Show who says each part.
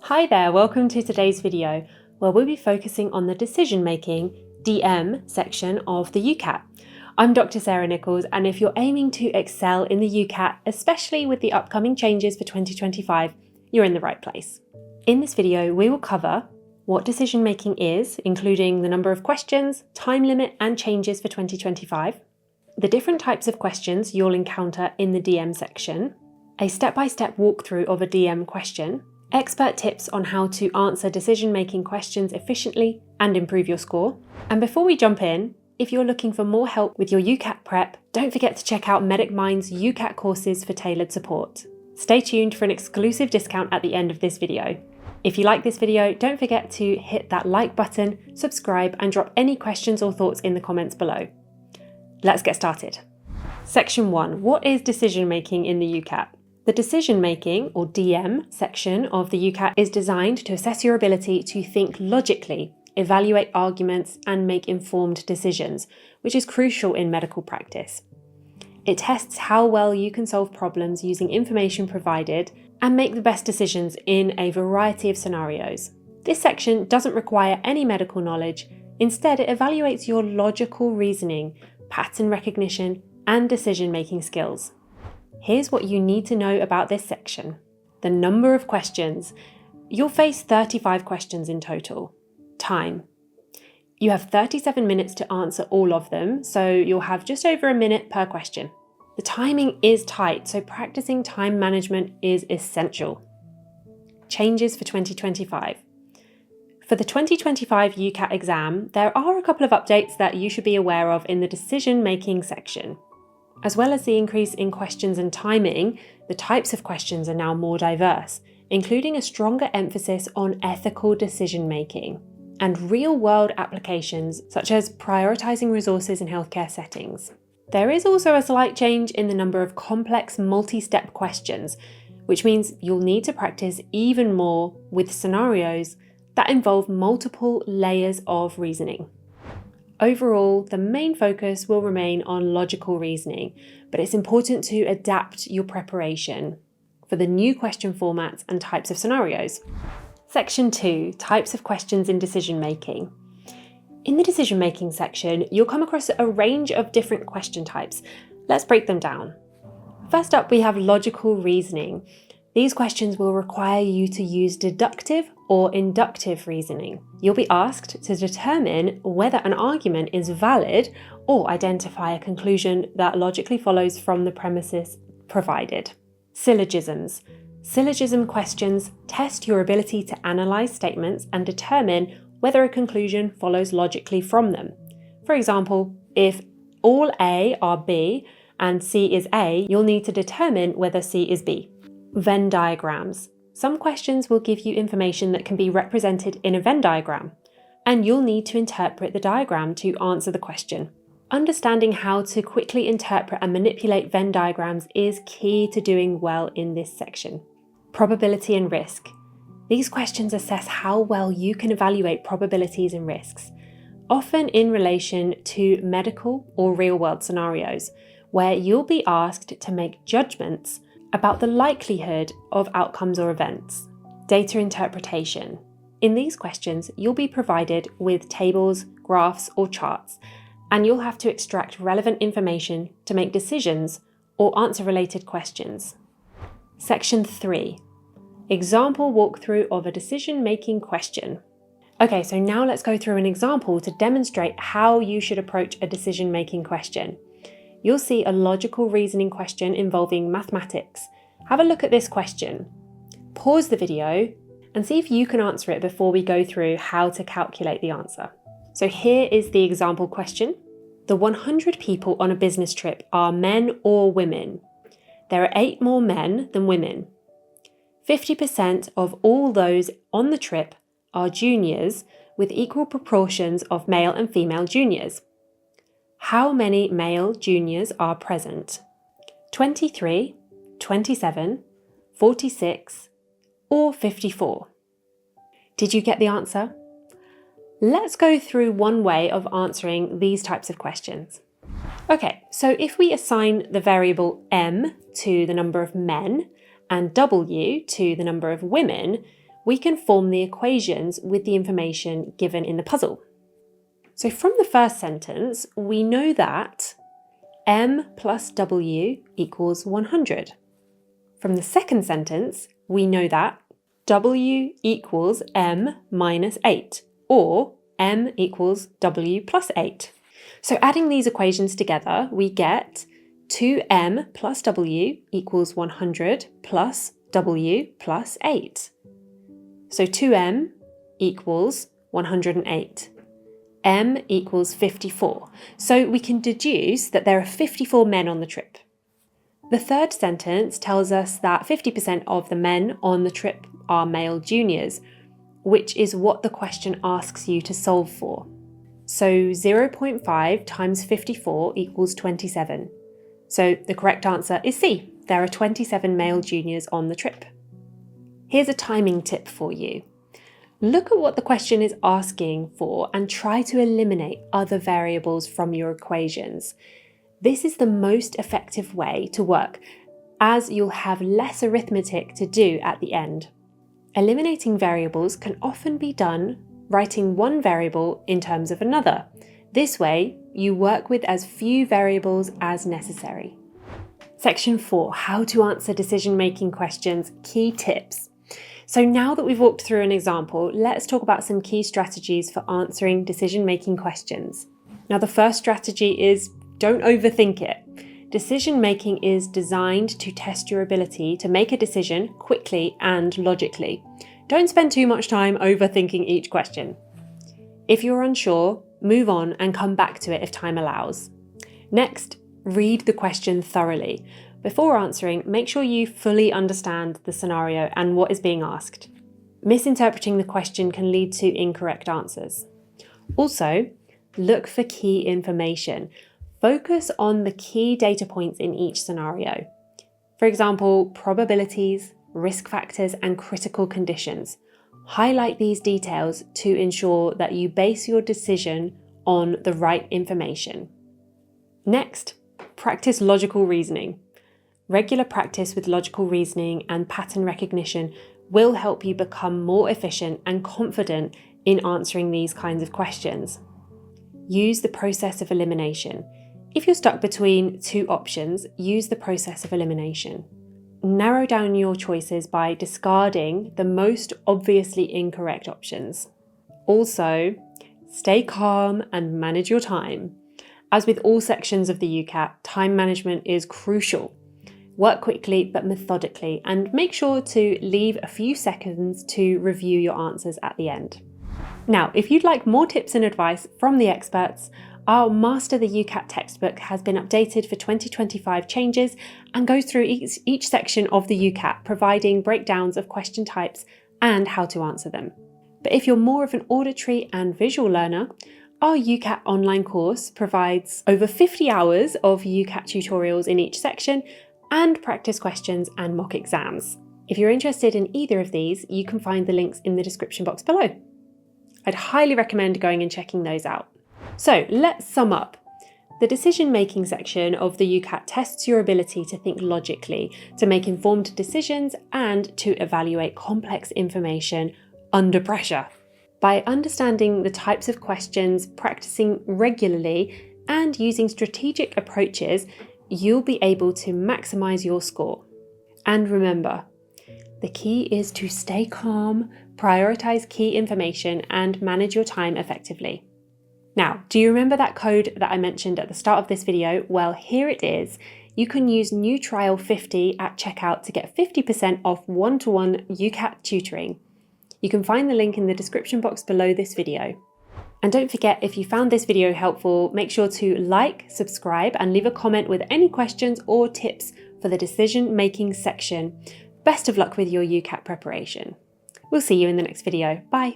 Speaker 1: Hi there, welcome to today's video, where we'll be focusing on the decision-making, DM, section of the UCAT. I'm Dr. Sarah Nichols, and if you're aiming to excel in the UCAT, especially with the upcoming changes for 2025, you're in the right place. In this video, we will cover what decision-making is, including the number of questions, time limit, and changes for 2025, the different types of questions you'll encounter in the DM section, a step-by-step walkthrough of a DM question, expert tips on how to answer decision-making questions efficiently and improve your score. And before we jump in, if you're looking for more help with your UCAT prep, don't forget to check out Medic Mind's UCAT courses for tailored support. Stay tuned for an exclusive discount at the end of this video. If you like this video, don't forget to hit that like button, subscribe, and drop any questions or thoughts in the comments below. Let's get started. Section 1. What is decision-making in the UCAT? The decision-making, or DM, section of the UCAT is designed to assess your ability to think logically, evaluate arguments, and make informed decisions, which is crucial in medical practice. It tests how well you can solve problems using information provided and make the best decisions in a variety of scenarios. This section doesn't require any medical knowledge. Instead, it evaluates your logical reasoning, pattern recognition, and decision-making skills. Here's what you need to know about this section. The number of questions. You'll face 35 questions in total. Time. You have 37 minutes to answer all of them, so you'll have just over a minute per question. The timing is tight, so practicing time management is essential. Changes for 2025. For the 2025 UCAT exam, there are a couple of updates that you should be aware of in the decision-making section. As well as the increase in questions and timing, the types of questions are now more diverse, including a stronger emphasis on ethical decision-making and real-world applications such as prioritizing resources in healthcare settings. There is also a slight change in the number of complex multi-step questions, which means you'll need to practice even more with scenarios that involve multiple layers of reasoning. Overall, the main focus will remain on logical reasoning, but it's important to adapt your preparation for the new question formats and types of scenarios. Section 2, types of questions in decision-making. In the decision-making section, you'll come across a range of different question types. Let's break them down. First up, we have logical reasoning. These questions will require you to use deductive or inductive reasoning. You'll be asked to determine whether an argument is valid or identify a conclusion that logically follows from the premises provided. Syllogisms. Syllogism questions test your ability to analyze statements and determine whether a conclusion follows logically from them. For example, if all A are B and C is A, you'll need to determine whether C is B. Venn diagrams. Some questions will give you information that can be represented in a Venn diagram, and you'll need to interpret the diagram to answer the question. Understanding how to quickly interpret and manipulate Venn diagrams is key to doing well in this section. Probability and risk. These questions assess how well you can evaluate probabilities and risks, often in relation to medical or real-world scenarios, where you'll be asked to make judgments about the likelihood of outcomes or events. Data interpretation. In these questions, you'll be provided with tables, graphs, or charts, and you'll have to extract relevant information to make decisions or answer related questions. Section 3. Example walkthrough of a decision-making question. Okay, so now let's go through an example to demonstrate how you should approach a decision-making question. You'll see a logical reasoning question involving mathematics. Have a look at this question. Pause the video and see if you can answer it before we go through how to calculate the answer. So here is the example question. The 100 people on a business trip are men or women. There are 8 more men than women. 50% of all those on the trip are juniors with equal proportions of male and female juniors. How many male juniors are present? 23, 27, 46, or 54? Did you get the answer? Let's go through one way of answering these types of questions. Okay, so if we assign the variable m to the number of men and w to the number of women, we can form the equations with the information given in the puzzle. So from the first sentence, we know that m plus w equals 100. From the second sentence, we know that w equals m minus 8, or m equals w plus 8. So adding these equations together, we get 2m plus w equals 100 plus w plus 8. So 2m equals 108. M equals 54. So we can deduce that there are 54 men on the trip. The third sentence tells us that 50% of the men on the trip are male juniors, which is what the question asks you to solve for. So 0.5 times 54 equals 27. So the correct answer is C. There are 27 male juniors on the trip. Here's a timing tip for you. Look at what the question is asking for and try to eliminate other variables from your equations. This is the most effective way to work, as you'll have less arithmetic to do at the end. Eliminating variables can often be done writing one variable in terms of another. This way, you work with as few variables as necessary. Section 4, how to answer decision-making questions, key tips. So now that we've walked through an example, let's talk about some key strategies for answering decision-making questions. Now, the first strategy is don't overthink it. Decision-making is designed to test your ability to make a decision quickly and logically. Don't spend too much time overthinking each question. If you're unsure, move on and come back to it if time allows. Next, read the question thoroughly. Before answering, make sure you fully understand the scenario and what is being asked. Misinterpreting the question can lead to incorrect answers. Also, look for key information. Focus on the key data points in each scenario. For example, probabilities, risk factors, and critical conditions. Highlight these details to ensure that you base your decision on the right information. Next, practice logical reasoning. Regular practice with logical reasoning and pattern recognition will help you become more efficient and confident in answering these kinds of questions. Use the process of elimination. If you're stuck between two options, use the process of elimination. Narrow down your choices by discarding the most obviously incorrect options. Also, stay calm and manage your time. As with all sections of the UCAT, time management is crucial. Work quickly but methodically, and make sure to leave a few seconds to review your answers at the end. Now, if you'd like more tips and advice from the experts, our Master the UCAT textbook has been updated for 2025 changes and goes through each section of the UCAT, providing breakdowns of question types and how to answer them. But if you're more of an auditory and visual learner, our UCAT online course provides over 50 hours of UCAT tutorials in each section and practice questions and mock exams. If you're interested in either of these, you can find the links in the description box below. I'd highly recommend going and checking those out. So let's sum up. The decision-making section of the UCAT tests your ability to think logically, to make informed decisions, and to evaluate complex information under pressure. By understanding the types of questions, practicing regularly, and using strategic approaches, you'll be able to maximize your score. And remember, the key is to stay calm, prioritize key information, and manage your time effectively. Now, do you remember that code that I mentioned at the start of this video? Well, here it is. You can use new trial 50 at checkout to get 50% off one-to-one UCAT tutoring. You can find the link in the description box below this video. And don't forget, if you found this video helpful, make sure to like, subscribe, and leave a comment with any questions or tips for the decision-making section. Best of luck with your UCAT preparation. We'll see you in the next video. Bye.